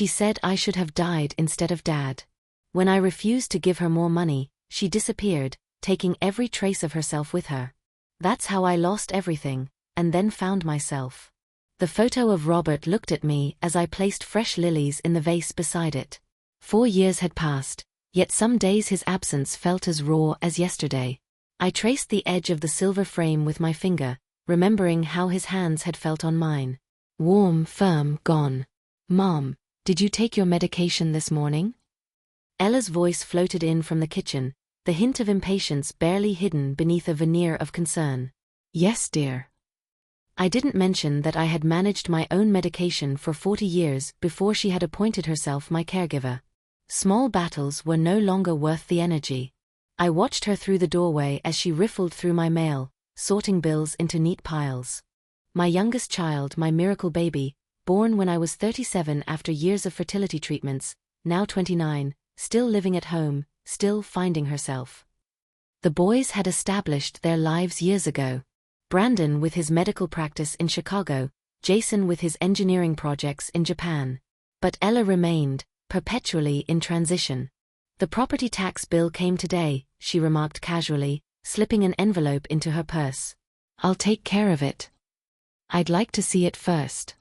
She said I should have died instead of Dad. When I refused to give her more money, she disappeared, taking every trace of herself with her. That's how I lost everything, and then found myself. The photo of Robert looked at me as I placed fresh lilies in the vase beside it. 4 years had passed, yet some days his absence felt as raw as yesterday. I traced the edge of the silver frame with my finger, remembering how his hands had felt on mine. Warm, firm, gone. Mom, did you take your medication this morning? Ella's voice floated in from the kitchen, the hint of impatience barely hidden beneath a veneer of concern. Yes, dear. I didn't mention that I had managed my own medication for 40 years before she had appointed herself my caregiver. Small battles were no longer worth the energy. I watched her through the doorway as she riffled through my mail, sorting bills into neat piles. My youngest child, my miracle baby, born when I was 37 after years of fertility treatments, now 29, still living at home, still finding herself. The boys had established their lives years ago. Brandon with his medical practice in Chicago, Jason with his engineering projects in Japan. But Ella remained, perpetually in transition. The property tax bill came today, she remarked casually, slipping an envelope into her purse. I'll take care of it. I'd like to see it first.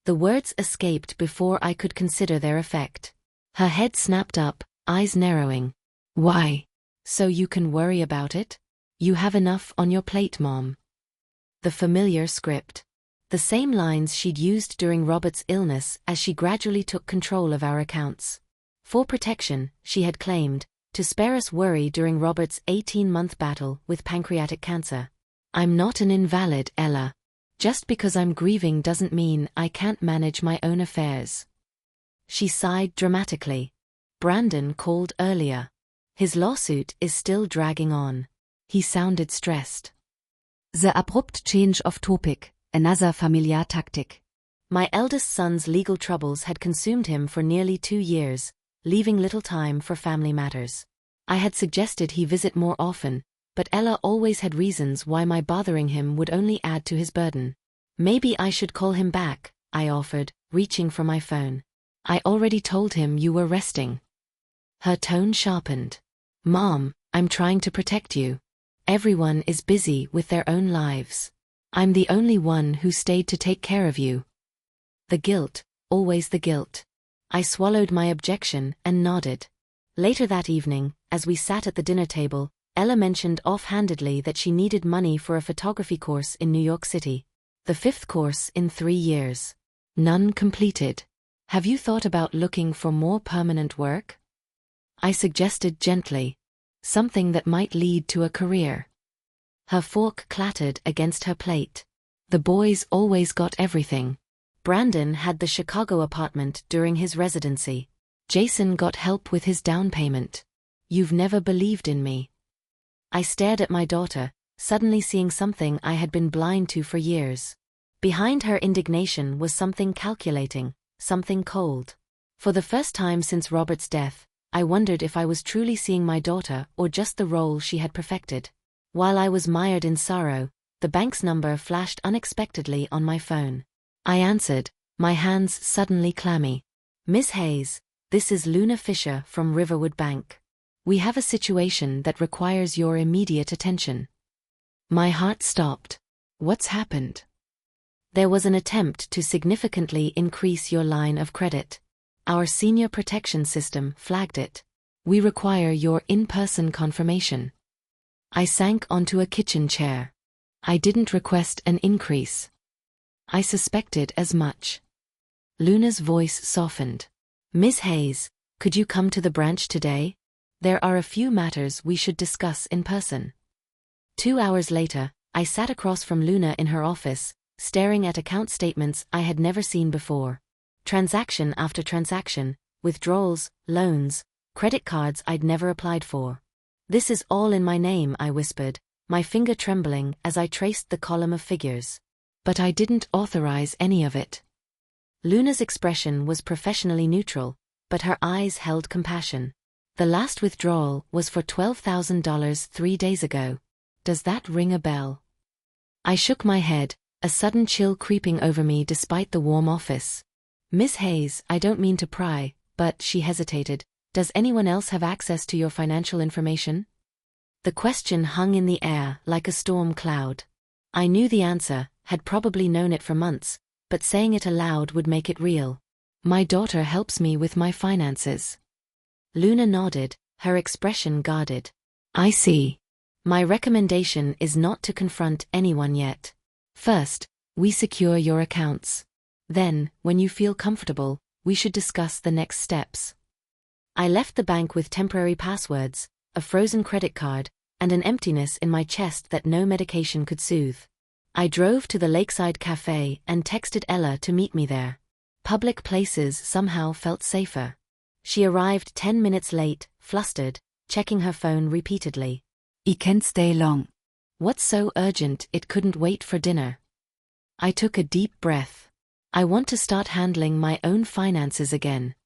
The words escaped before I could consider their effect. Her head snapped up, eyes narrowing. Why? So you can worry about it? You have enough on your plate, Mom. The familiar script. The same lines she'd used during Robert's illness as she gradually took control of our accounts. For protection, she had claimed, to spare us worry during Robert's 18-month battle with pancreatic cancer. I'm not an invalid, Ella. Just because I'm grieving doesn't mean I can't manage my own affairs. She sighed dramatically. Brandon called earlier. His lawsuit is still dragging on. He sounded stressed. The abrupt change of topic, another familiar tactic. My eldest son's legal troubles had consumed him for nearly 2 years, leaving little time for family matters. I had suggested he visit more often, but Ella always had reasons why my bothering him would only add to his burden. Maybe I should call him back, I offered, reaching for my phone. I already told him you were resting. Her tone sharpened. Mom, I'm trying to protect you. Everyone is busy with their own lives. I'm the only one who stayed to take care of you. The guilt, always the guilt. I swallowed my objection and nodded. Later that evening, as we sat at the dinner table, Ella mentioned offhandedly that she needed money for a photography course in New York City. The 5th course in 3 years. None completed. Have you thought about looking for more permanent work? I suggested gently. Something that might lead to a career. Her fork clattered against her plate. The boys always got everything. Brandon had the Chicago apartment during his residency. Jason got help with his down payment. You've never believed in me. I stared at my daughter, suddenly seeing something I had been blind to for years. Behind her indignation was something calculating, something cold. For the first time since Robert's death, I wondered if I was truly seeing my daughter or just the role she had perfected. While I was mired in sorrow, the bank's number flashed unexpectedly on my phone. I answered, my hands suddenly clammy. Miss Hayes, this is Luna Fisher from Riverwood Bank. We have a situation that requires your immediate attention. My heart stopped. What's happened? There was an attempt to significantly increase your line of credit. Our senior protection system flagged it. We require your in-person confirmation. I sank onto a kitchen chair. I didn't request an increase. I suspected as much. Luna's voice softened. Miss Hayes, could you come to the branch today? There are a few matters we should discuss in person. 2 hours later, I sat across from Luna in her office, staring at account statements I had never seen before. Transaction after transaction, withdrawals, loans, credit cards I'd never applied for. This is all in my name, I whispered, my finger trembling as I traced the column of figures. But I didn't authorize any of it. Luna's expression was professionally neutral, but her eyes held compassion. The last withdrawal was for $12,000 3 days ago. Does that ring a bell? I shook my head, a sudden chill creeping over me despite the warm office. Miss Hayes, I don't mean to pry, but, she hesitated, does anyone else have access to your financial information? The question hung in the air like a storm cloud. I knew the answer, had probably known it for months, but saying it aloud would make it real. My daughter helps me with my finances. Luna nodded, her expression guarded. I see. My recommendation is not to confront anyone yet. First, we secure your accounts. Then, when you feel comfortable, we should discuss the next steps. I left the bank with temporary passwords, a frozen credit card, and an emptiness in my chest that no medication could soothe. I drove to the lakeside cafe and texted Ella to meet me there. Public places somehow felt safer. She arrived 10 minutes late, flustered, checking her phone repeatedly. I can't stay long. What's so urgent it couldn't wait for dinner? I took a deep breath. I want to start handling my own finances again.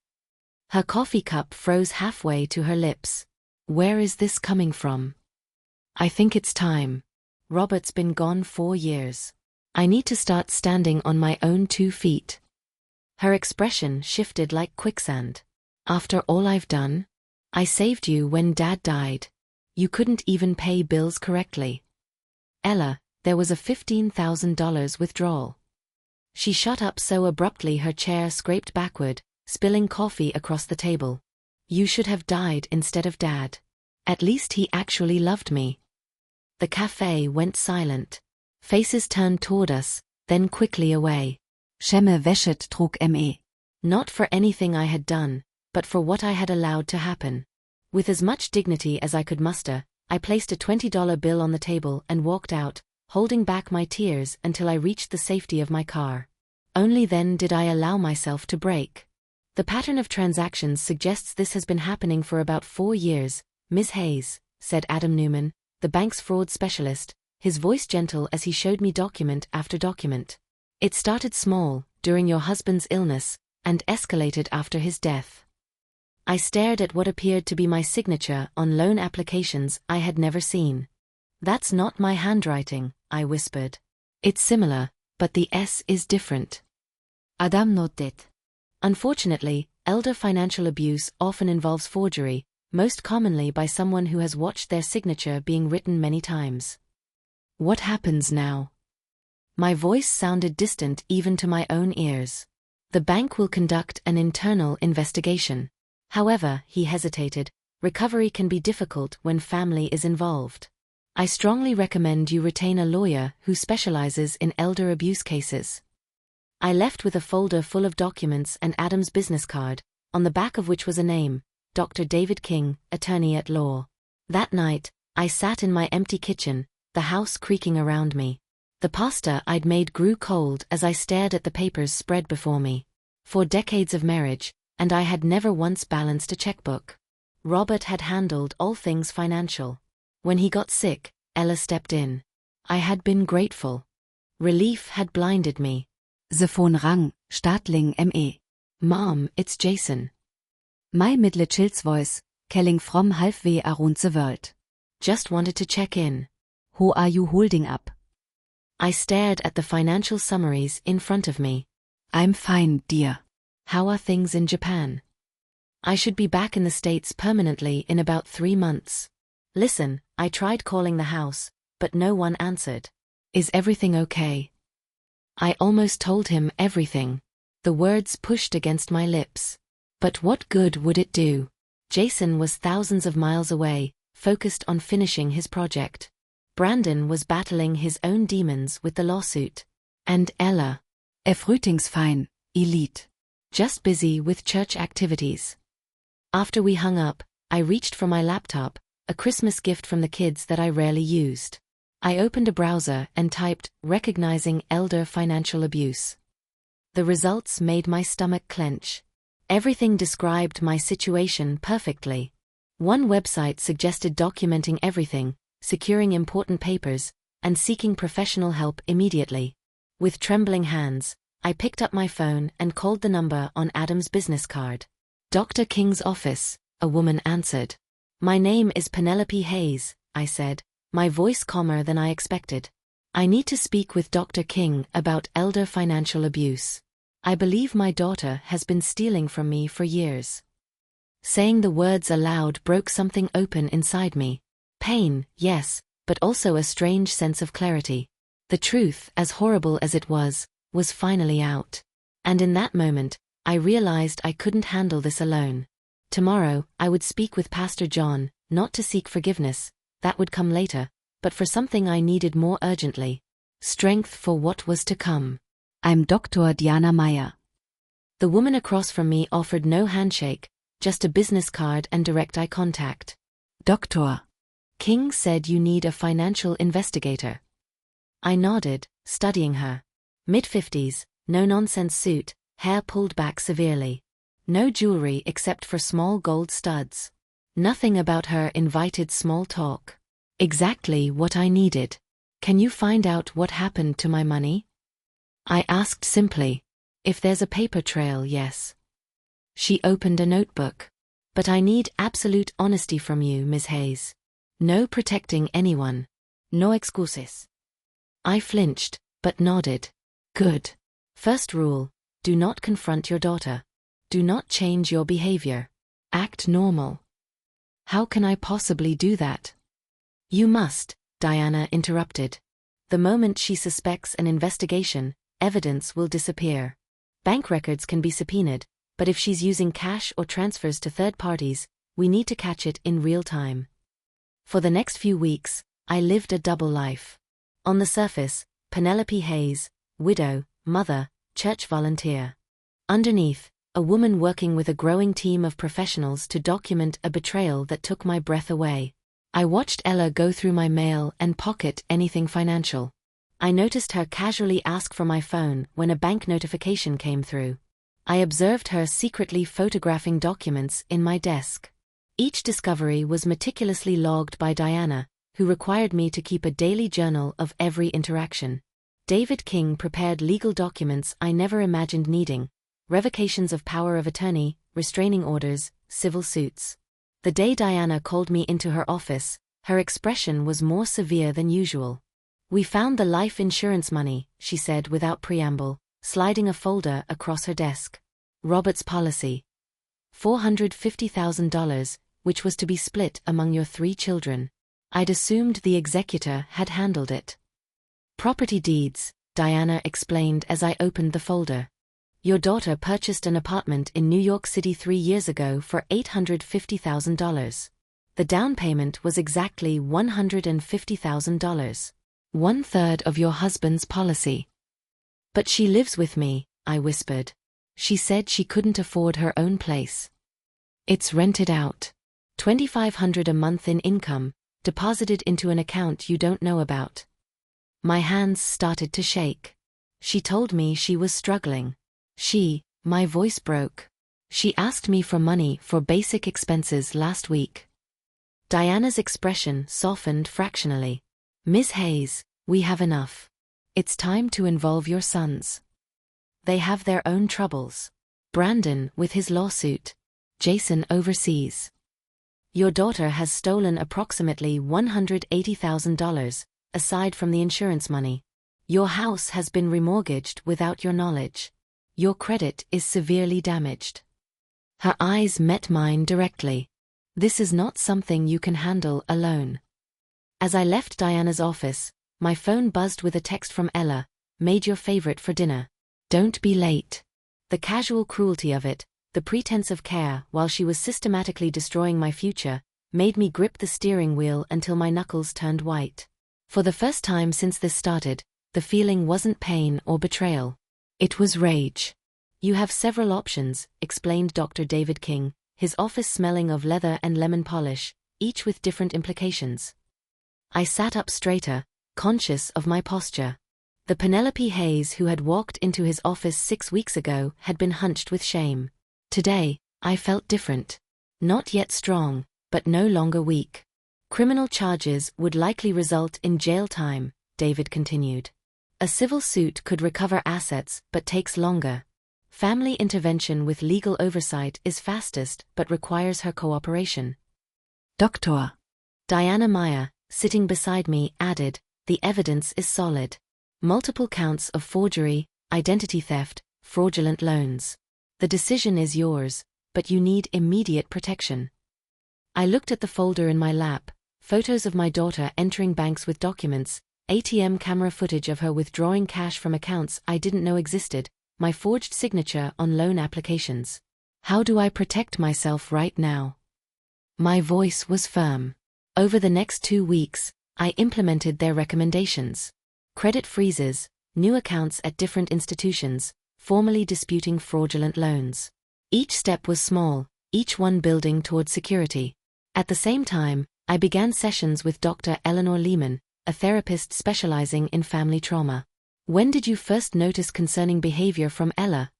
Her coffee cup froze halfway to her lips. Where is this coming from? I think it's time. Robert's been gone 4 years. I need to start standing on my own 2 feet. Her expression shifted like quicksand. After all I've done? I saved you when Dad died. You couldn't even pay bills correctly. Ella, there was a $15,000 withdrawal. She shut up so abruptly her chair scraped backward, spilling coffee across the table. You should have died instead of Dad. At least he actually loved me. The cafe went silent. Faces turned toward us, then quickly away. Schemme wäschet trug me. Not for anything I had done, but for what I had allowed to happen. With as much dignity as I could muster, I placed a $20 bill on the table and walked out, holding back my tears until I reached the safety of my car. Only then did I allow myself to break. The pattern of transactions suggests this has been happening for about 4 years, Ms. Hayes, said Adam Newman, the bank's fraud specialist, his voice gentle as he showed me document after document. It started small, during your husband's illness, and escalated after his death. I stared at what appeared to be my signature on loan applications I had never seen. That's not my handwriting, I whispered. It's similar, but the S is different. Adam nodded. Unfortunately, elder financial abuse often involves forgery, most commonly by someone who has watched their signature being written many times. What happens now? My voice sounded distant even to my own ears. The bank will conduct an internal investigation. However, he hesitated, recovery can be difficult when family is involved. I strongly recommend you retain a lawyer who specializes in elder abuse cases. I left with a folder full of documents and Adam's business card, on the back of which was a name, Dr. David King, attorney at law. That night, I sat in my empty kitchen, the house creaking around me. The pasta I'd made grew cold as I stared at the papers spread before me. 4 decades of marriage, and I had never once balanced a checkbook. Robert had handled all things financial. When he got sick, Ella stepped in. I had been grateful. Relief had blinded me. The phone rang, startling me. Mom, it's Jason. My middle child's voice, calling from halfway around the world. Just wanted to check in. Who are you holding up? I stared at the financial summaries in front of me. I'm fine, dear. How are things in Japan? I should be back in the States permanently in about 3 months. Listen, I tried calling the house, but no one answered. Is everything okay? I almost told him everything. The words pushed against my lips. But what good would it do? Jason was thousands of miles away, focused on finishing his project. Brandon was battling his own demons with the lawsuit. And Ella. Frühlingsfein, elite. Just busy with church activities. After we hung up, I reached for my laptop, a Christmas gift from the kids that I rarely used. I opened a browser and typed, recognizing elder financial abuse. The results made my stomach clench. Everything described my situation perfectly. One website suggested documenting everything, securing important papers, and seeking professional help immediately. With trembling hands, I picked up my phone and called the number on Adam's business card. Dr. King's office, a woman answered. My name is Penelope Hayes, I said, my voice calmer than I expected. I need to speak with Dr. King about elder financial abuse. I believe my daughter has been stealing from me for years. Saying the words aloud broke something open inside me. Pain, yes, but also a strange sense of clarity. The truth, as horrible as it was finally out. And in that moment, I realized I couldn't handle this alone. Tomorrow, I would speak with Pastor John, not to seek forgiveness, that would come later, but for something I needed more urgently. Strength for what was to come. I'm Dr. Diana Meyer. The woman across from me offered no handshake, just a business card and direct eye contact. Doctor King said you need a financial investigator. I nodded, studying her. Mid-50s, no-nonsense suit, hair pulled back severely. No jewelry except for small gold studs. Nothing about her invited small talk. Exactly what I needed. Can you find out what happened to my money? I asked simply. If there's a paper trail, yes. She opened a notebook. But I need absolute honesty from you, Ms. Hayes. No protecting anyone. No excuses. I flinched, but nodded. Good. First rule, do not confront your daughter. Do not change your behavior. Act normal. How can I possibly do that? You must, Diana interrupted. The moment she suspects an investigation, evidence will disappear. Bank records can be subpoenaed, but if she's using cash or transfers to third parties, we need to catch it in real time. For the next few weeks, I lived a double life. On the surface, Penelope Hayes, widow, mother, church volunteer. Underneath, a woman working with a growing team of professionals to document a betrayal that took my breath away. I watched Ella go through my mail and pocket anything financial. I noticed her casually ask for my phone when a bank notification came through. I observed her secretly photographing documents in my desk. Each discovery was meticulously logged by Diana, who required me to keep a daily journal of every interaction. David King prepared legal documents I never imagined needing: revocations of power of attorney, restraining orders, civil suits. The day Diana called me into her office, her expression was more severe than usual. We found the life insurance money, she said without preamble, sliding a folder across her desk. Robert's policy. $450,000, which was to be split among your 3 children. I'd assumed the executor had handled it. Property deeds, Diana explained as I opened the folder. Your daughter purchased an apartment in New York City 3 years ago for $850,000. The down payment was exactly $150,000. 1/3 of your husband's policy. But she lives with me, I whispered. She said she couldn't afford her own place. It's rented out. $2,500 a month in income, deposited into an account you don't know about. My hands started to shake. She told me she was struggling. My voice broke. She asked me for money for basic expenses last week. Diana's expression softened fractionally. Ms. Hayes, we have enough. It's time to involve your sons. They have their own troubles. Brandon with his lawsuit. Jason overseas. Your daughter has stolen approximately $180,000, aside from the insurance money. Your house has been remortgaged without your knowledge. Your credit is severely damaged. Her eyes met mine directly. This is not something you can handle alone. As I left Diana's office, my phone buzzed with a text from Ella, made your favorite for dinner. Don't be late. The casual cruelty of it, the pretense of care while she was systematically destroying my future, made me grip the steering wheel until my knuckles turned white. For the first time since this started, the feeling wasn't pain or betrayal. It was rage. You have several options, explained Dr. David King, his office smelling of leather and lemon polish, each with different implications. I sat up straighter, conscious of my posture. The Penelope Hayes who had walked into his office 6 weeks ago had been hunched with shame. Today, I felt different. Not yet strong, but no longer weak. Criminal charges would likely result in jail time, David continued. A civil suit could recover assets but takes longer. Family intervention with legal oversight is fastest but requires her cooperation. Doctor Diana Meyer, sitting beside me, added, the evidence is solid. Multiple counts of forgery, identity theft, fraudulent loans. The decision is yours, but you need immediate protection. I looked at the folder in my lap, photos of my daughter entering banks with documents, ATM camera footage of her withdrawing cash from accounts I didn't know existed, my forged signature on loan applications. How do I protect myself right now? My voice was firm. Over the next 2 weeks, I implemented their recommendations. Credit freezes, new accounts at different institutions, formally disputing fraudulent loans. Each step was small, each one building toward security. At the same time, I began sessions with Dr. Eleanor Lehman, a therapist specializing in family trauma. When did you first notice concerning behavior from Ella?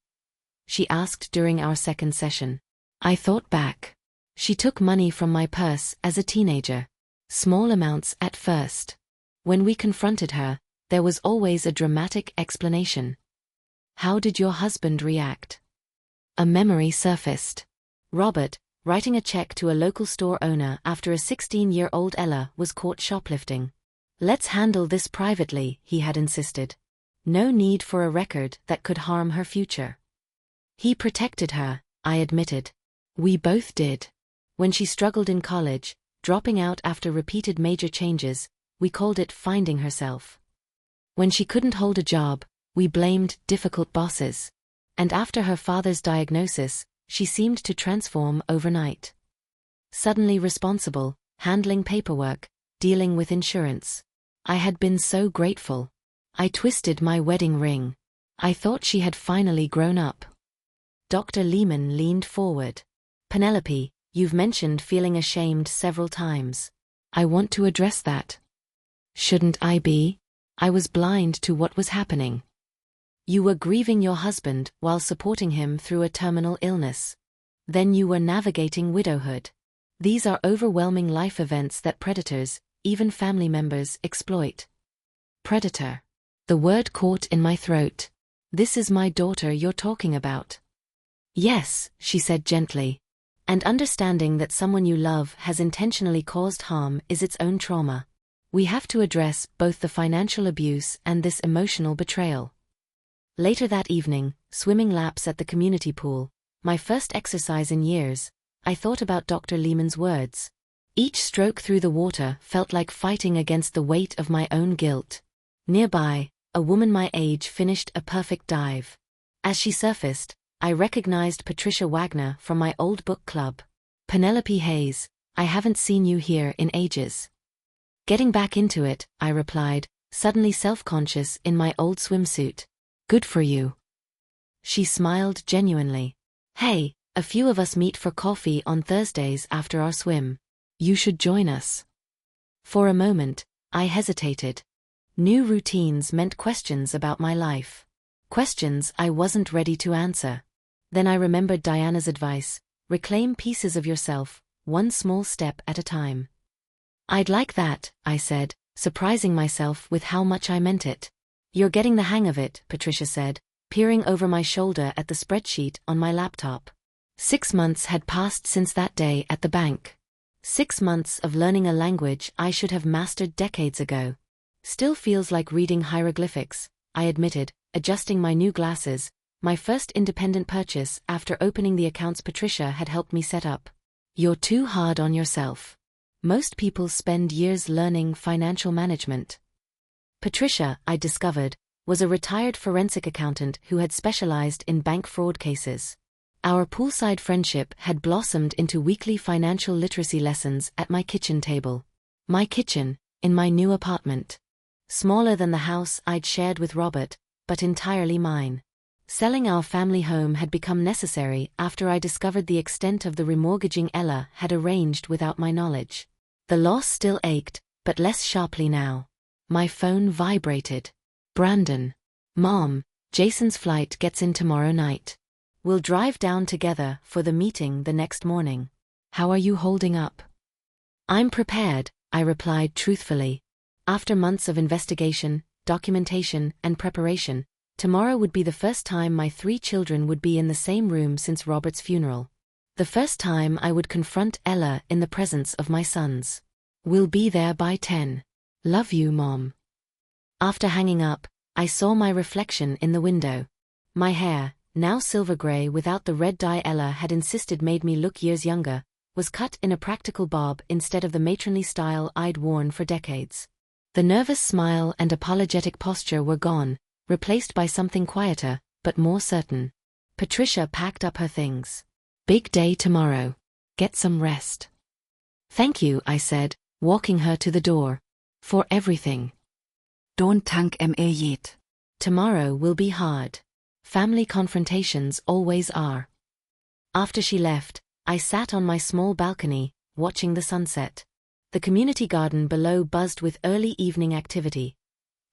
She asked during our second session. I thought back. She took money from my purse as a teenager. Small amounts at first. When we confronted her, there was always a dramatic explanation. How did your husband react? A memory surfaced. Robert, writing a check to a local store owner after a 16-year-old Ella was caught shoplifting. Let's handle this privately, he had insisted. No need for a record that could harm her future. He protected her, I admitted. We both did. When she struggled in college, dropping out after repeated major changes, we called it finding herself. When she couldn't hold a job, we blamed difficult bosses. And after her father's diagnosis, she seemed to transform overnight. Suddenly responsible, handling paperwork, dealing with insurance. I had been so grateful. I twisted my wedding ring. I thought she had finally grown up. Dr. Lehman leaned forward. Penelope, you've mentioned feeling ashamed several times. I want to address that. Shouldn't I be? I was blind to what was happening. You were grieving your husband while supporting him through a terminal illness. Then you were navigating widowhood. These are overwhelming life events that predators, even family members, exploit. Predator. The word caught in my throat. This is my daughter you're talking about. Yes, she said gently. And understanding that someone you love has intentionally caused harm is its own trauma. We have to address both the financial abuse and this emotional betrayal. Later that evening, swimming laps at the community pool, my first exercise in years, I thought about Dr. Lehman's words. Each stroke through the water felt like fighting against the weight of my own guilt. Nearby, a woman my age finished a perfect dive. As she surfaced, I recognized Patricia Wagner from my old book club. Penelope Hayes, I haven't seen you here in ages. Getting back into it, I replied, suddenly self-conscious in my old swimsuit. Good for you. She smiled genuinely. Hey, a few of us meet for coffee on Thursdays after our swim. You should join us. For a moment, I hesitated. New routines meant questions about my life. Questions I wasn't ready to answer. Then I remembered Diana's advice, reclaim pieces of yourself, one small step at a time. I'd like that, I said, surprising myself with how much I meant it. You're getting the hang of it, Patricia said, peering over my shoulder at the spreadsheet on my laptop. 6 months had passed since that day at the bank. 6 months of learning a language I should have mastered decades ago. Still feels like reading hieroglyphics, I admitted, adjusting my new glasses, my first independent purchase after opening the accounts Patricia had helped me set up. You're too hard on yourself. Most people spend years learning financial management. Patricia, I discovered, was a retired forensic accountant who had specialized in bank fraud cases. Our poolside friendship had blossomed into weekly financial literacy lessons at my kitchen table. My kitchen, in my new apartment. Smaller than the house I'd shared with Robert, but entirely mine. Selling our family home had become necessary after I discovered the extent of the remortgaging Ella had arranged without my knowledge. The loss still ached, but less sharply now. My phone vibrated. Brandon. Mom, Jason's flight gets in tomorrow night. We'll drive down together for the meeting the next morning. How are you holding up? I'm prepared, I replied truthfully. After months of investigation, documentation, and preparation, tomorrow would be the first time my 3 children would be in the same room since Robert's funeral. The first time I would confront Ella in the presence of my sons. We'll be there by 10. Love you, Mom. After hanging up, I saw my reflection in the window. My hair, now silver grey without the red dye Ella had insisted made me look years younger, was cut in a practical bob instead of the matronly style I'd worn for decades. The nervous smile and apologetic posture were gone, replaced by something quieter, but more certain. Patricia packed up her things. Big day tomorrow. Get some rest. Thank you, I said, walking her to the door. For everything. Don't tank yet. Tomorrow will be hard. Family confrontations always are. After she left, I sat on my small balcony, watching the sunset. The community garden below buzzed with early evening activity.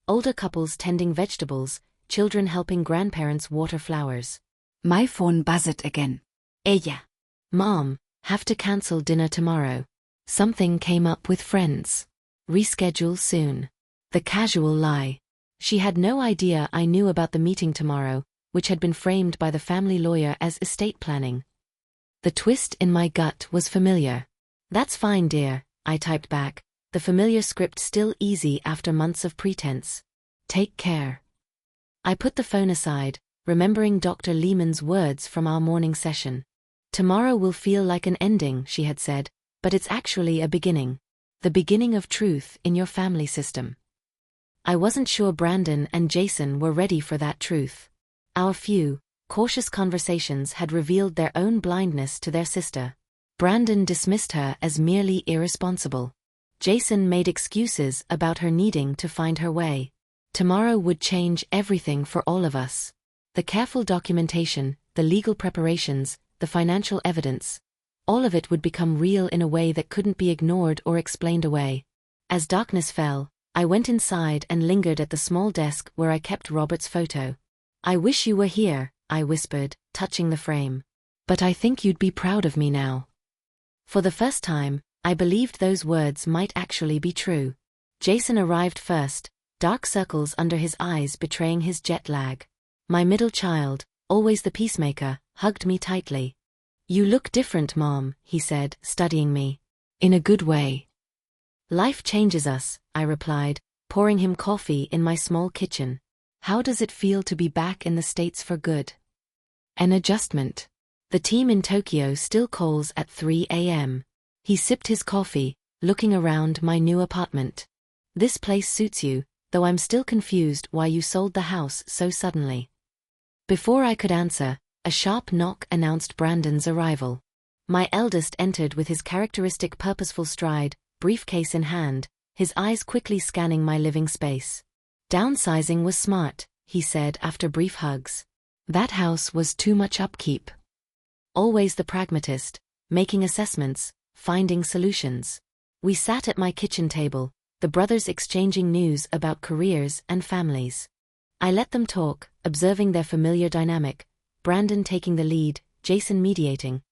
Older couples tending vegetables, children helping grandparents water flowers. My phone buzzed again. Ella. Mom, have to cancel dinner tomorrow. Something came up with friends. Reschedule soon. The casual lie. She had no idea I knew about the meeting tomorrow, which had been framed by the family lawyer as estate planning. The twist in my gut was familiar. That's fine, dear, I typed back, the familiar script still easy after months of pretense. Take care. I put the phone aside, remembering Dr. Lehman's words from our morning session. Tomorrow will feel like an ending, she had said, but it's actually a beginning. The beginning of truth in your family system. I wasn't sure Brandon and Jason were ready for that truth. Our few, cautious conversations had revealed their own blindness to their sister. Brandon dismissed her as merely irresponsible. Jason made excuses about her needing to find her way. Tomorrow would change everything for all of us. The careful documentation, the legal preparations, the financial evidence. All of it would become real in a way that couldn't be ignored or explained away. As darkness fell, I went inside and lingered at the small desk where I kept Robert's photo. I wish you were here, I whispered, touching the frame. But I think you'd be proud of me now. For the first time, I believed those words might actually be true. Jason arrived first, dark circles under his eyes betraying his jet lag. My middle child, always the peacemaker, hugged me tightly. You look different, Mom, he said, studying me. In a good way. Life changes us, I replied, pouring him coffee in my small kitchen. How does it feel to be back in the States for good? An adjustment. The team in Tokyo still calls at 3 a.m. He sipped his coffee, looking around my new apartment. This place suits you, though I'm still confused why you sold the house so suddenly. Before I could answer, a sharp knock announced Brandon's arrival. My eldest entered with his characteristic purposeful stride, briefcase in hand, his eyes quickly scanning my living space. Downsizing was smart, he said after brief hugs. That house was too much upkeep. Always the pragmatist, making assessments, finding solutions. We sat at my kitchen table, the brothers exchanging news about careers and families. I let them talk, observing their familiar dynamic, Brandon taking the lead, Jason mediating.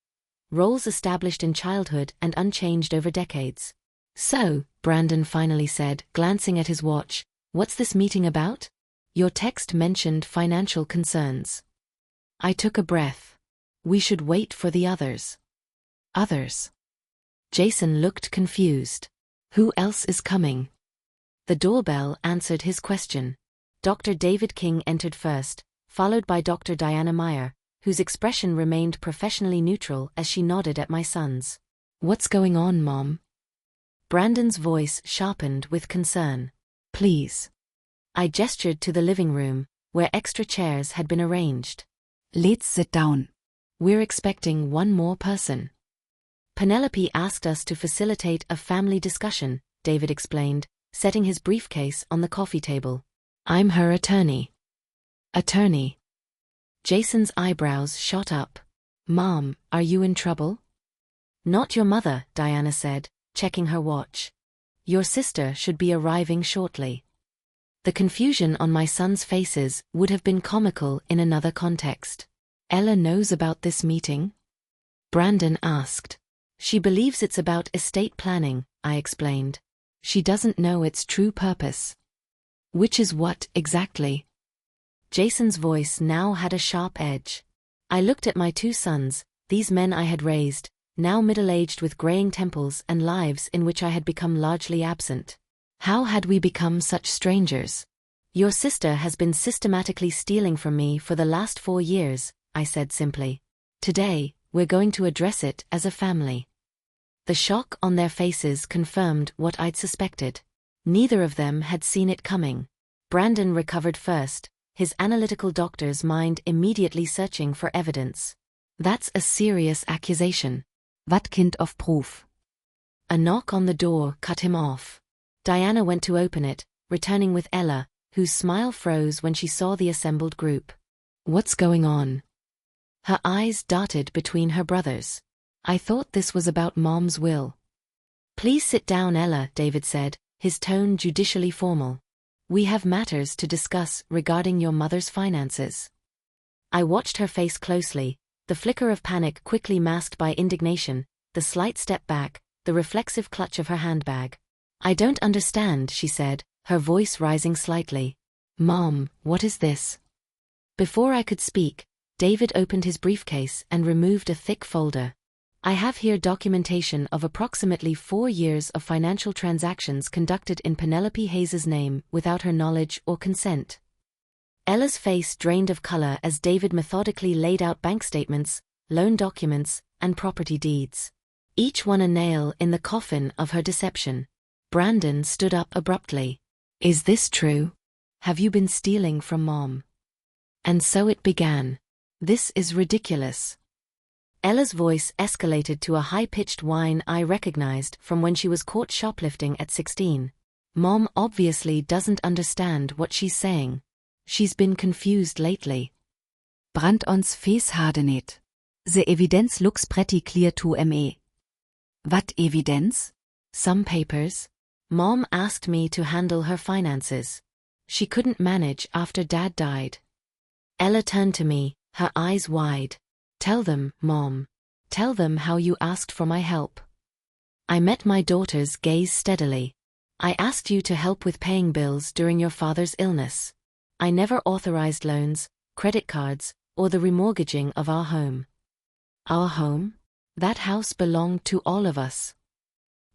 Roles established in childhood and unchanged over decades. So, Brandon finally said, glancing at his watch, what's this meeting about? Your text mentioned financial concerns. I took a breath. We should wait for the others. Others? Jason looked confused. Who else is coming? The doorbell answered his question. Dr. David King entered first, followed by Dr. Diana Meyer, whose expression remained professionally neutral as she nodded at my sons. What's going on, Mom? Brandon's voice sharpened with concern. Please. I gestured to the living room, where extra chairs had been arranged. Let's sit down. We're expecting one more person. Penelope asked us to facilitate a family discussion, David explained, setting his briefcase on the coffee table. I'm her attorney. Attorney. Jason's eyebrows shot up. Mom, are you in trouble? Not your mother, Diana said, checking her watch. Your sister should be arriving shortly. The confusion on my sons' faces would have been comical in another context. Ella knows about this meeting? Brandon asked. She believes it's about estate planning, I explained. She doesn't know its true purpose. Which is what, exactly? Jason's voice now had a sharp edge. I looked at my two sons, these men I had raised, now middle-aged with graying temples and lives in which I had become largely absent. How had we become such strangers? Your sister has been systematically stealing from me for the last 4 years, I said simply. Today, we're going to address it as a family. The shock on their faces confirmed what I'd suspected. Neither of them had seen it coming. Brandon recovered first, his analytical doctor's mind immediately searching for evidence. That's a serious accusation. Wat kind of proof? A knock on the door cut him off. Diana went to open it, returning with Ella, whose smile froze when she saw the assembled group. What's going on? Her eyes darted between her brothers. I thought this was about Mom's will. Please sit down, Ella, David said, his tone judicially formal. We have matters to discuss regarding your mother's finances. I watched her face closely, the flicker of panic quickly masked by indignation, the slight step back, the reflexive clutch of her handbag. I don't understand, she said, her voice rising slightly. Mom, what is this? Before I could speak, David opened his briefcase and removed a thick folder. I have here documentation of approximately 4 years of financial transactions conducted in Penelope Hayes's name without her knowledge or consent. Ella's face drained of color as David methodically laid out bank statements, loan documents, and property deeds. Each one a nail in the coffin of her deception. Brandon stood up abruptly. Is this true? Have you been stealing from Mom? And so it began. This is ridiculous. Ella's voice escalated to a high-pitched whine I recognized from when she was caught shoplifting at 16. Mom obviously doesn't understand what she's saying. She's been confused lately. Brand ons face harde net. The evidence looks pretty clear to me. What evidence? Some papers. Mom asked me to handle her finances. She couldn't manage after Dad died. Ella turned to me, her eyes wide. Tell them, Mom. Tell them how you asked for my help. I met my daughter's gaze steadily. I asked you to help with paying bills during your father's illness. I never authorized loans, credit cards, or the remortgaging of our home. Our home? That house belonged to all of us.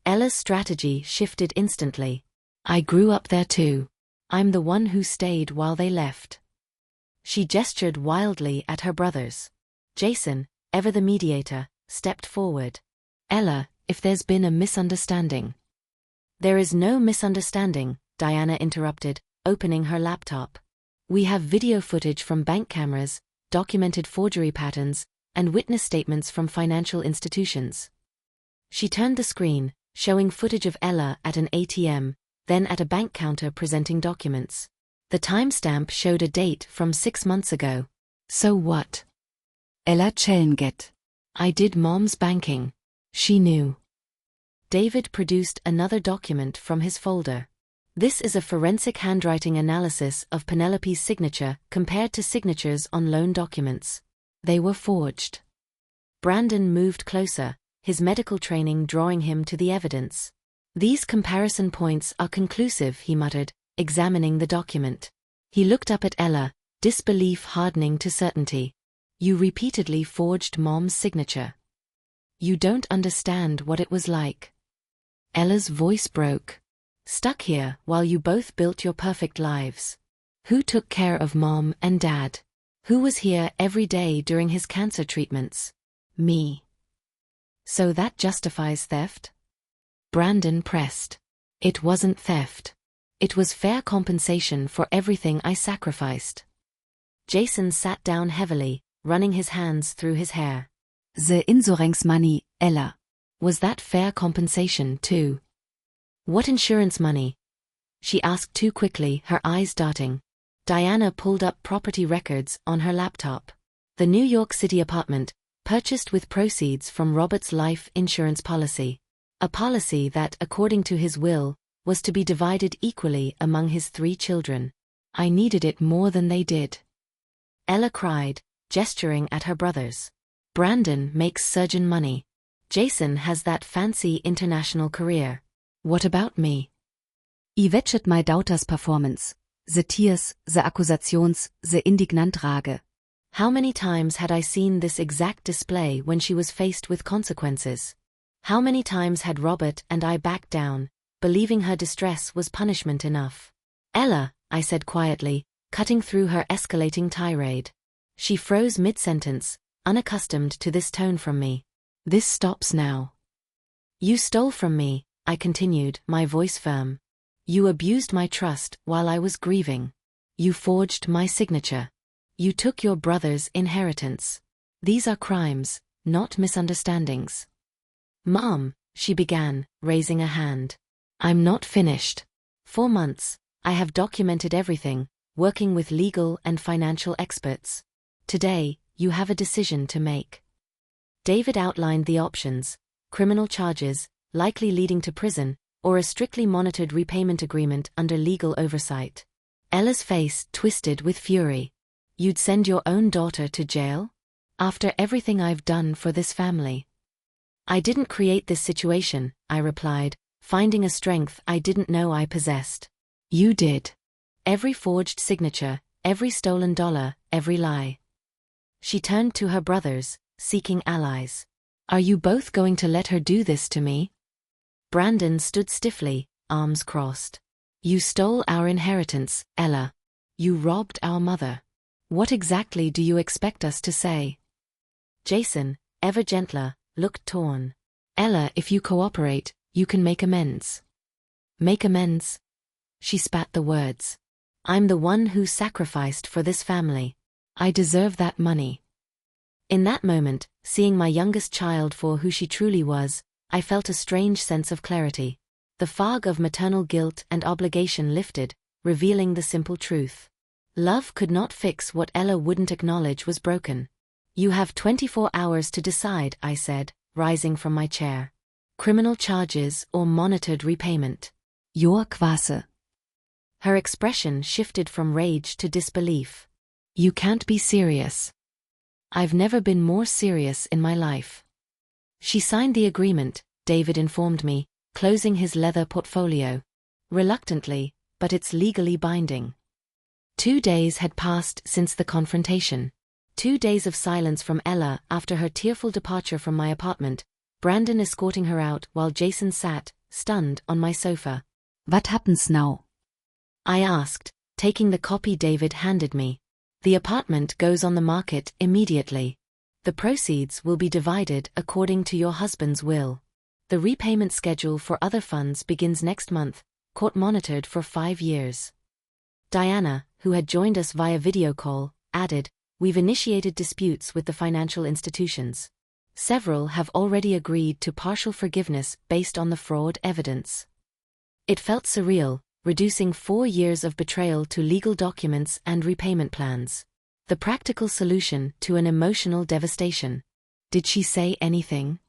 Ella's strategy shifted instantly. I grew up there too. I'm the one who stayed while they left. She gestured wildly at her brothers. Jason, ever the mediator, stepped forward. Ella, if there's been a misunderstanding. There is no misunderstanding, Diana interrupted, opening her laptop. We have video footage from bank cameras, documented forgery patterns, and witness statements from financial institutions. She turned the screen, showing footage of Ella at an ATM, then at a bank counter presenting documents. The timestamp showed a date from 6 months ago. So what? Ella Chellenget. I did Mom's banking. She knew. David produced another document from his folder. This is a forensic handwriting analysis of Penelope's signature compared to signatures on loan documents. They were forged. Brandon moved closer, his medical training drawing him to the evidence. These comparison points are conclusive, he muttered, examining the document. He looked up at Ella, disbelief hardening to certainty. You repeatedly forged Mom's signature. You don't understand what it was like. Ella's voice broke. Stuck here while you both built your perfect lives. Who took care of Mom and Dad? Who was here every day during his cancer treatments? Me. So that justifies theft? Brandon pressed. It wasn't theft. It was fair compensation for everything I sacrificed. Jason sat down heavily, running his hands through his hair. The insurance money, Ella. Was that fair compensation too? What insurance money? She asked too quickly, her eyes darting. Diana pulled up property records on her laptop. The New York City apartment, purchased with proceeds from Robert's life insurance policy. A policy that, according to his will, was to be divided equally among his 3 children. I needed it more than they did. Ella cried, gesturing at her brothers. Brandon makes surgeon money. Jason has that fancy international career. What about me? I watched my daughter's performance. The tears, the accusations, the indignant rage. How many times had I seen this exact display when she was faced with consequences? How many times had Robert and I backed down, believing her distress was punishment enough? Ella, I said quietly, cutting through her escalating tirade. She froze mid-sentence, unaccustomed to this tone from me. This stops now. You stole from me, I continued, my voice firm. You abused my trust while I was grieving. You forged my signature. You took your brother's inheritance. These are crimes, not misunderstandings. Mom, she began, raising a hand. I'm not finished. 4 months, I have documented everything, working with legal and financial experts. Today, you have a decision to make. David outlined the options: criminal charges, likely leading to prison, or a strictly monitored repayment agreement under legal oversight. Ella's face twisted with fury. You'd send your own daughter to jail? After everything I've done for this family. I didn't create this situation, I replied, finding a strength I didn't know I possessed. You did. Every forged signature, every stolen dollar, every lie. She turned to her brothers, seeking allies. Are you both going to let her do this to me? Brandon stood stiffly, arms crossed. You stole our inheritance, Ella. You robbed our mother. What exactly do you expect us to say? Jason, ever gentler, looked torn. Ella, if you cooperate, you can make amends. Make amends? She spat the words. I'm the one who sacrificed for this family. I deserve that money. In that moment, seeing my youngest child for who she truly was, I felt a strange sense of clarity. The fog of maternal guilt and obligation lifted, revealing the simple truth. Love could not fix what Ella wouldn't acknowledge was broken. You have 24 hours to decide, I said, rising from my chair. Criminal charges or monitored repayment. Your Quasse. Her expression shifted from rage to disbelief. You can't be serious. I've never been more serious in my life. She signed the agreement, David informed me, closing his leather portfolio. Reluctantly, but it's legally binding. 2 days had passed since the confrontation. 2 days of silence from Ella after her tearful departure from my apartment, Brandon escorting her out while Jason sat, stunned, on my sofa. What happens now? I asked, taking the copy David handed me. The apartment goes on the market immediately. The proceeds will be divided according to your husband's will. The repayment schedule for other funds begins next month, court-monitored for 5 years. Diana, who had joined us via video call, added, We've initiated disputes with the financial institutions. Several have already agreed to partial forgiveness based on the fraud evidence. It felt surreal, reducing 4 years of betrayal to legal documents and repayment plans. The practical solution to an emotional devastation. Did she say anything?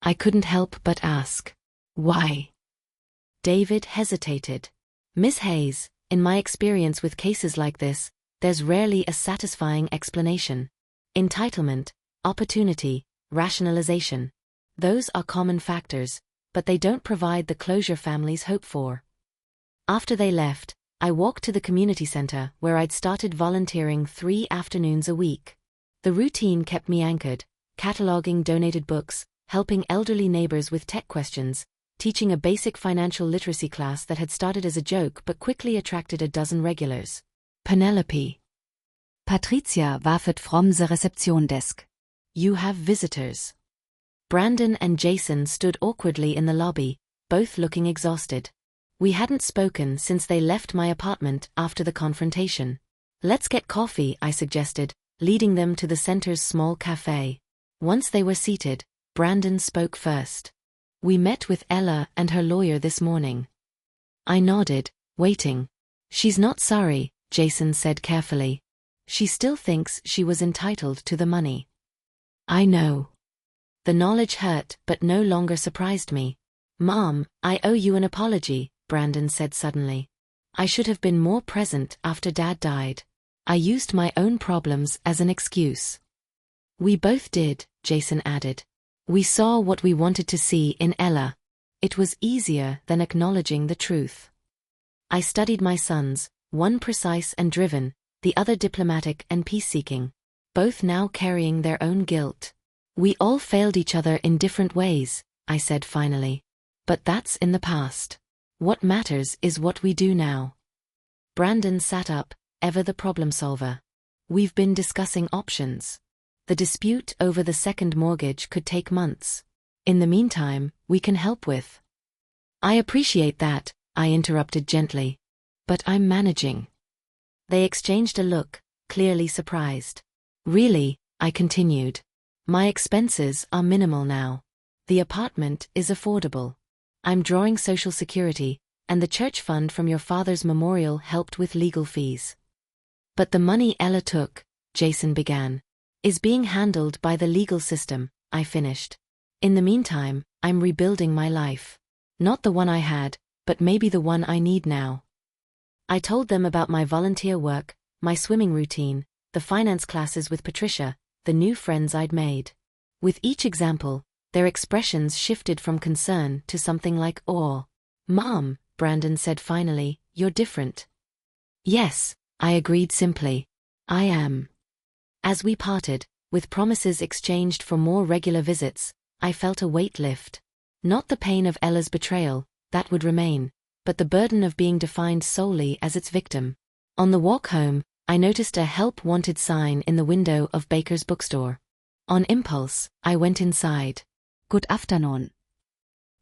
I couldn't help but ask. Why? David hesitated. Miss Hayes, in my experience with cases like this, there's rarely a satisfying explanation. Entitlement, opportunity, rationalization. Those are common factors, but they don't provide the closure families hope for. After they left, I walked to the community center where I'd started volunteering 3 afternoons a week. The routine kept me anchored, cataloging donated books, helping elderly neighbors with tech questions, teaching a basic financial literacy class that had started as a joke but quickly attracted a dozen regulars. Penelope. Patricia warfet from the reception desk. You have visitors. Brandon and Jason stood awkwardly in the lobby, both looking exhausted. We hadn't spoken since they left my apartment after the confrontation. Let's get coffee, I suggested, leading them to the center's small cafe. Once they were seated, Brandon spoke first. We met with Ella and her lawyer this morning. I nodded, waiting. She's not sorry, Jason said carefully. She still thinks she was entitled to the money. I know. The knowledge hurt but no longer surprised me. Mom, I owe you an apology, Brandon said suddenly. I should have been more present after Dad died. I used my own problems as an excuse. We both did, Jason added. We saw what we wanted to see in Ella. It was easier than acknowledging the truth. I studied my sons, one precise and driven, the other diplomatic and peace-seeking, both now carrying their own guilt. We all failed each other in different ways, I said finally. But that's in the past. What matters is what we do now. Brandon sat up, ever the problem solver. We've been discussing options. The dispute over the second mortgage could take months. In the meantime, we can help with. I appreciate that, I interrupted gently. But I'm managing. They exchanged a look, clearly surprised. Really, I continued. My expenses are minimal now. The apartment is affordable. I'm drawing Social Security, and the church fund from your father's memorial helped with legal fees. But the money Ella took, Jason began, is being handled by the legal system, I finished. In the meantime, I'm rebuilding my life. Not the one I had, but maybe the one I need now. I told them about my volunteer work, my swimming routine, the finance classes with Patricia, the new friends I'd made. With each example, their expressions shifted from concern to something like awe. Mom, Brandon said finally, you're different. Yes, I agreed simply. I am. As we parted, with promises exchanged for more regular visits, I felt a weight lift. Not the pain of Ella's betrayal, that would remain, but the burden of being defined solely as its victim. On the walk home, I noticed a help wanted sign in the window of Baker's bookstore. On impulse, I went inside. Good afternoon.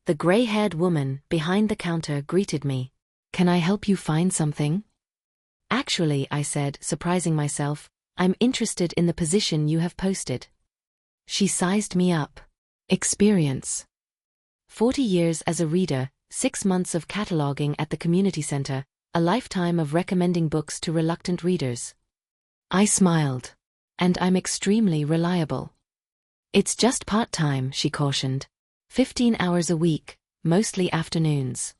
The gray-haired woman behind the counter greeted me. Can I help you find something? Actually, I said, surprising myself, I'm interested in the position you have posted. She sized me up. Experience. 40 years as a reader, 6 months of cataloging at the community center, a lifetime of recommending books to reluctant readers. I smiled. And I'm extremely reliable. It's just part-time, she cautioned. 15 hours a week, mostly afternoons.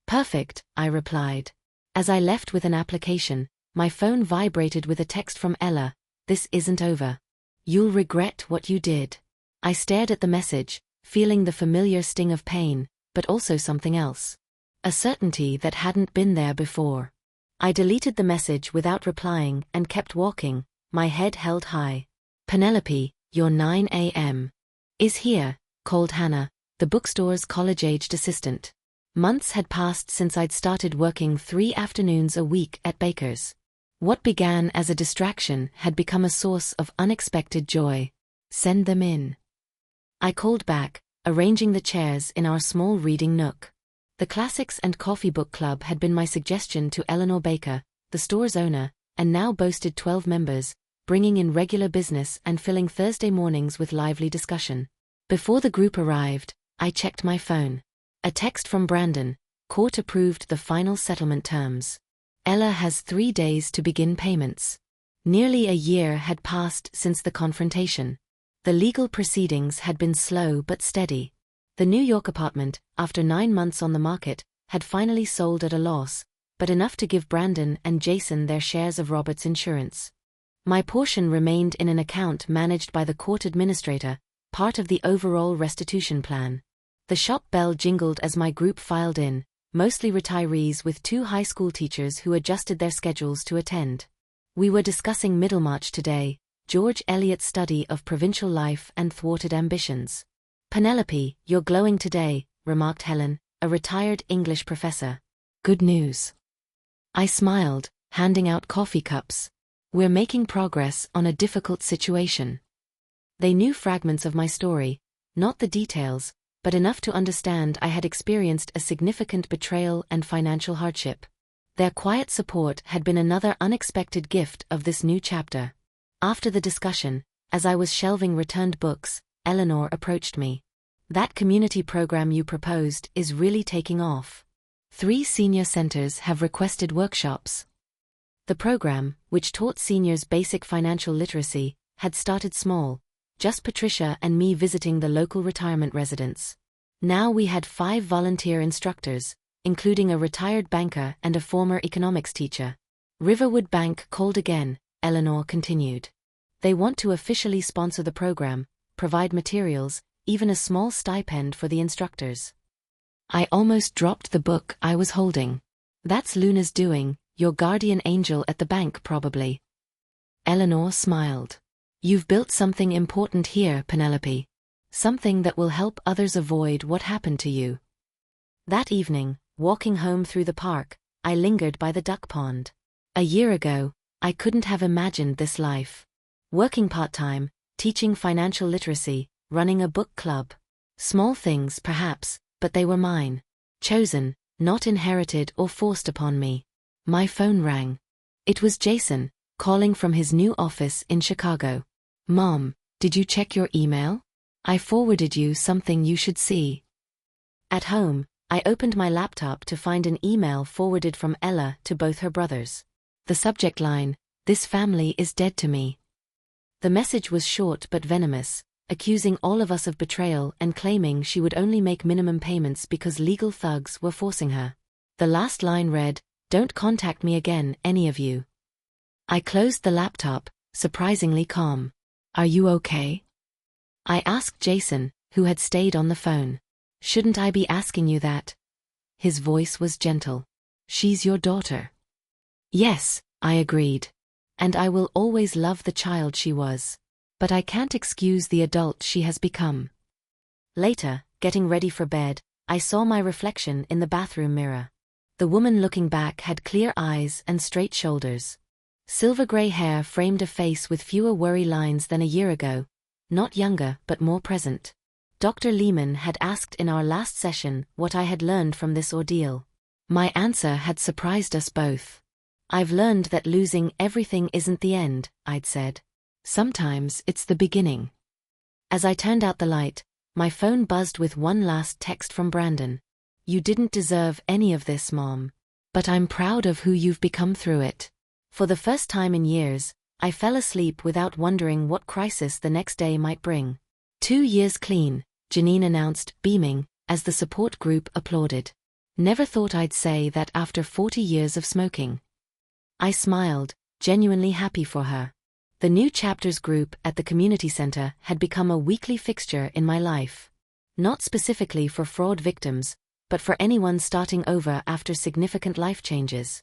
Perfect, I replied. As I left with an application, my phone vibrated with a text from Ella. This isn't over. You'll regret what you did. I stared at the message, feeling the familiar sting of pain, but also something else. A certainty that hadn't been there before. I deleted the message without replying and kept walking, my head held high. Penelope, your 9 a.m. is here, called Hannah, the bookstore's college-aged assistant. Months had passed since I'd started working 3 afternoons a week at Baker's. What began as a distraction had become a source of unexpected joy. Send them in. I called back, arranging the chairs in our small reading nook. The Classics and Coffee Book Club had been my suggestion to Eleanor Baker, the store's owner, and now boasted 12 members, bringing in regular business and filling Thursday mornings with lively discussion. Before the group arrived, I checked my phone. A text from Brandon, court approved the final settlement terms. Ella has 3 days to begin payments. Nearly a year had passed since the confrontation. The legal proceedings had been slow but steady. The New York apartment, after 9 months on the market, had finally sold at a loss, but enough to give Brandon and Jason their shares of Robert's insurance. My portion remained in an account managed by the court administrator, part of the overall restitution plan. The shop bell jingled as my group filed in, mostly retirees with 2 high school teachers who adjusted their schedules to attend. We were discussing Middlemarch today, George Eliot's study of provincial life and thwarted ambitions. Penelope, you're glowing today, remarked Helen, a retired English professor. Good news. I smiled, handing out coffee cups. We're making progress on a difficult situation. They knew fragments of my story, not the details, but enough to understand I had experienced a significant betrayal and financial hardship. Their quiet support had been another unexpected gift of this new chapter. After the discussion, as I was shelving returned books, Eleanor approached me. That community program you proposed is really taking off. 3 senior centers have requested workshops. The program, which taught seniors basic financial literacy, had started small, just Patricia and me visiting the local retirement residents. Now we had 5 volunteer instructors, including a retired banker and a former economics teacher. Riverwood Bank called again, Eleanor continued. They want to officially sponsor the program, provide materials, even a small stipend for the instructors. I almost dropped the book I was holding. That's Luna's doing, your guardian angel at the bank probably. Eleanor smiled. You've built something important here, Penelope. Something that will help others avoid what happened to you. That evening, walking home through the park, I lingered by the duck pond. A year ago, I couldn't have imagined this life. Working part-time, teaching financial literacy, running a book club. Small things, perhaps, but they were mine. Chosen, not inherited or forced upon me. My phone rang. It was Jason, calling from his new office in Chicago. "Mom, did you check your email? I forwarded you something you should see." At home, I opened my laptop to find an email forwarded from Ella to both her brothers. The subject line, "This family is dead to me." The message was short but venomous, accusing all of us of betrayal and claiming she would only make minimum payments because legal thugs were forcing her. The last line read, "Don't contact me again, any of you." I closed the laptop, surprisingly calm. "Are you okay?" I asked Jason, who had stayed on the phone. "Shouldn't I be asking you that?" His voice was gentle. "She's your daughter." "Yes," I agreed. "And I will always love the child she was. But I can't excuse the adult she has become." Later, getting ready for bed, I saw my reflection in the bathroom mirror. The woman looking back had clear eyes and straight shoulders. Silver-gray hair framed a face with fewer worry lines than a year ago, not younger but more present. Dr. Lehman had asked in our last session what I had learned from this ordeal. My answer had surprised us both. "I've learned that losing everything isn't the end," I'd said. "Sometimes it's the beginning." As I turned out the light, my phone buzzed with one last text from Brandon. "You didn't deserve any of this, Mom. But I'm proud of who you've become through it." For the first time in years, I fell asleep without wondering what crisis the next day might bring. 2 years clean, Janine announced, beaming, as the support group applauded. Never thought I'd say that after 40 years of smoking. I smiled, genuinely happy for her. The new chapters group at the community center had become a weekly fixture in my life. Not specifically for fraud victims, but for anyone starting over after significant life changes.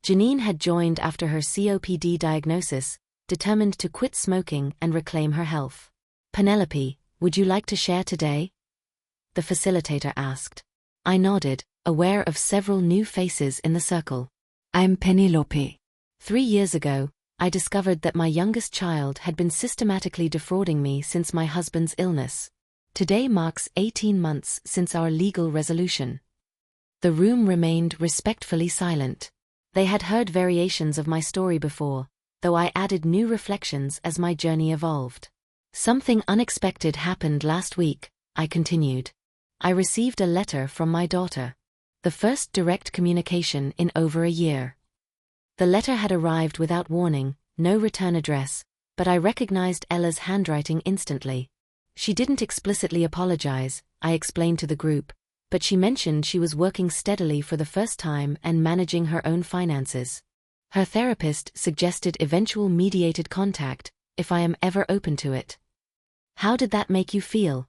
Janine had joined after her COPD diagnosis, determined to quit smoking and reclaim her health. "Penelope, would you like to share today?" the facilitator asked. I nodded, aware of several new faces in the circle. "I'm Penelope." 3 years ago, I discovered that my youngest child had been systematically defrauding me since my husband's illness. Today marks 18 months since our legal resolution. The room remained respectfully silent. They had heard variations of my story before, though I added new reflections as my journey evolved. "Something unexpected happened last week," I continued. "I received a letter from my daughter. The first direct communication in over a year. The letter had arrived without warning, no return address, but I recognized Ella's handwriting instantly. She didn't explicitly apologize, I explained to the group, but she mentioned she was working steadily for the first time and managing her own finances. Her therapist suggested eventual mediated contact, if I am ever open to it. "How did that make you feel?"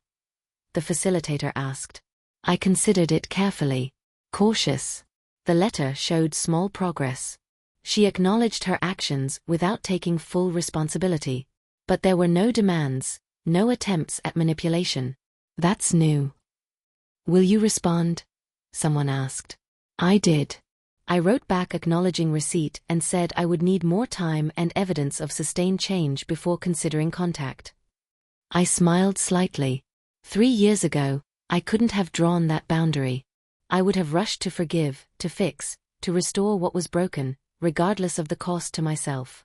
the facilitator asked. I considered it carefully. Cautious. The letter showed small progress. She acknowledged her actions without taking full responsibility. But there were no demands, no attempts at manipulation. That's new. "Will you respond?" someone asked. I did. I wrote back acknowledging receipt and said I would need more time and evidence of sustained change before considering contact. I smiled slightly. 3 years ago, I couldn't have drawn that boundary. I would have rushed to forgive, to fix, to restore what was broken, regardless of the cost to myself.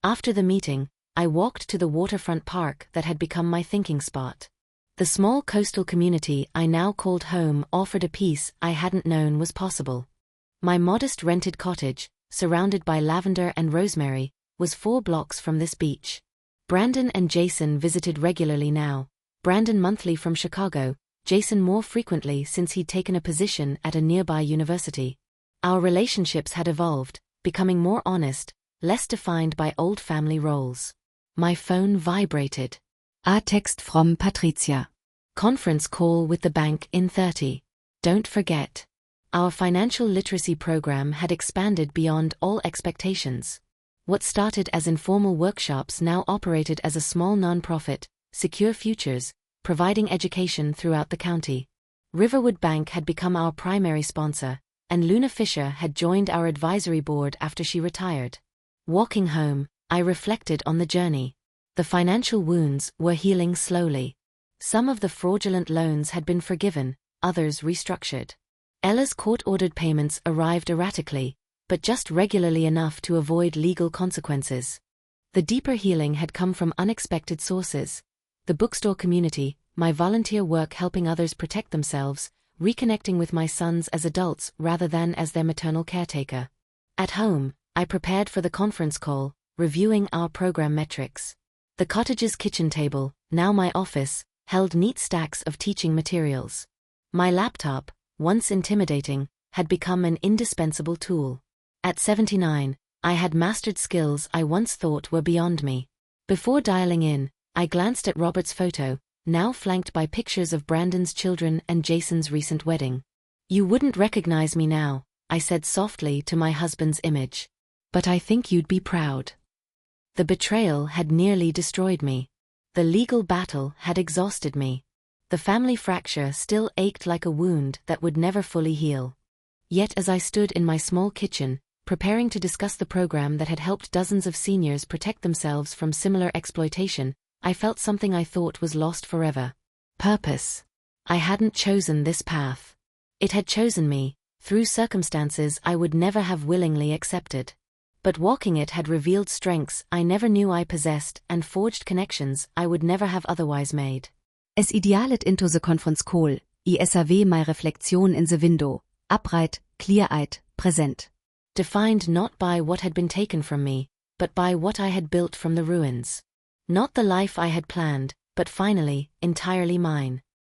After the meeting, I walked to the waterfront park that had become my thinking spot. The small coastal community I now called home offered a peace I hadn't known was possible. My modest rented cottage, surrounded by lavender and rosemary, was 4 blocks from this beach. Brandon and Jason visited regularly now, Brandon monthly from Chicago, Jason more frequently since he'd taken a position at a nearby university. Our relationships had evolved, becoming more honest, less defined by old family roles. My phone vibrated. A text from Patricia. Conference call with the bank in 30. Don't forget. Our financial literacy program had expanded beyond all expectations. What started as informal workshops now operated as a small nonprofit, Secure Futures, providing education throughout the county. Riverwood Bank had become our primary sponsor, and Luna Fisher had joined our advisory board after she retired. Walking home, I reflected on the journey. The financial wounds were healing slowly. Some of the fraudulent loans had been forgiven, others restructured. Ella's court-ordered payments arrived erratically, but just regularly enough to avoid legal consequences. The deeper healing had come from unexpected sources: the bookstore community, my volunteer work helping others protect themselves, reconnecting with my sons as adults rather than as their maternal caretaker. At home, I prepared for the conference call, reviewing our program metrics. The cottage's kitchen table, now my office, held neat stacks of teaching materials. My laptop, once intimidating, had become an indispensable tool. At 79, I had mastered skills I once thought were beyond me. Before dialing in, I glanced at Robert's photo, now flanked by pictures of Brandon's children and Jason's recent wedding. "You wouldn't recognize me now," I said softly to my husband's image. "But I think you'd be proud." The betrayal had nearly destroyed me. The legal battle had exhausted me. The family fracture still ached like a wound that would never fully heal. Yet as I stood in my small kitchen, preparing to discuss the program that had helped dozens of seniors protect themselves from similar exploitation, I felt something I thought was lost forever: purpose. I hadn't chosen this path. It had chosen me, through circumstances I would never have willingly accepted. But walking it had revealed strengths I never knew I possessed and forged connections I would never have otherwise made. Es idealet into the conference call, I SAV my reflexion in the window, upright, clear-eyed, present. Defined not by what had been taken from me, but by what I had built from the ruins. Not the life I had planned, but finally, entirely mine.